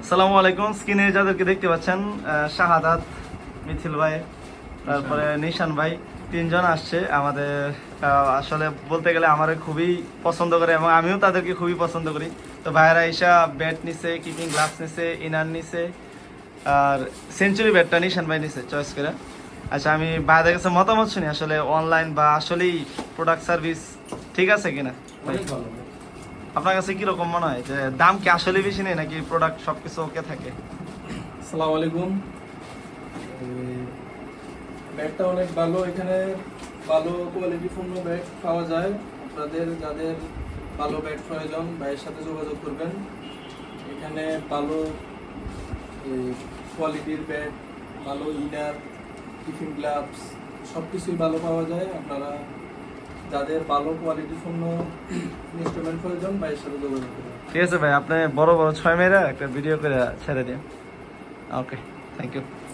আসসালামু আলাইকুম। স্ক্রিনে যাদেরকে দেখতে পাচ্ছেন শাহাদাত, মিথিল ভাই, তারপরে নিশান ভাই, তিনজন আসছে আমাদের। আসলে বলতে গেলে আমার খুবই পছন্দ করে এবং আমিও তাদেরকে খুবই পছন্দ করি। তো ভাইয়েরা এসা ব্যাট নিছে, কিপিং গ্লাভস নিছে, ইনার নিছে, আর সেঞ্চুরি ব্যাটটা নিশান ভাই নিছে চয়েস করে। আচ্ছা, আমি ভাইদের কাছে মতামত শুনি আসলে অনলাইন বা আসলেই প্রোডাক্ট সার্ভিস ঠিক আছে কিনা। ভাই, অনেক ভালো। আপনার কাছে কিরকম মনে হয় যে দাম কি আসলে বেশি নেই নাকি প্রোডাক্ট সবকিছু ওকে থাকে? আসসালামু আলাইকুম। ব্যাগটা অনেক ভালো, এখানে ভালো কোয়ালিটিপূর্ণ ব্যাগ পাওয়া যায়। আপনাদের যাদের ভালো ব্যাগ প্রয়োজন ভাইয়ের সাথে যোগাযোগ করবেন। এখানে ভালো কোয়ালিটির ব্যাগ, ভালো ইনার, টিফিন গ্লাভস সব কিছুই ভালো পাওয়া যায়। আপনারা যাদের ভালো কোয়ালিটিপূর্ণ ইনস্ট্রুমেন্ট প্রয়োজন ভাইয়ের সাথে যোগাযোগ করবেন। ঠিক আছে ভাই, আপনি বড় বড় 6 মেয়েরা একটা ভিডিও করে ছেড়ে দিন। ওকে, থ্যাংক ইউ।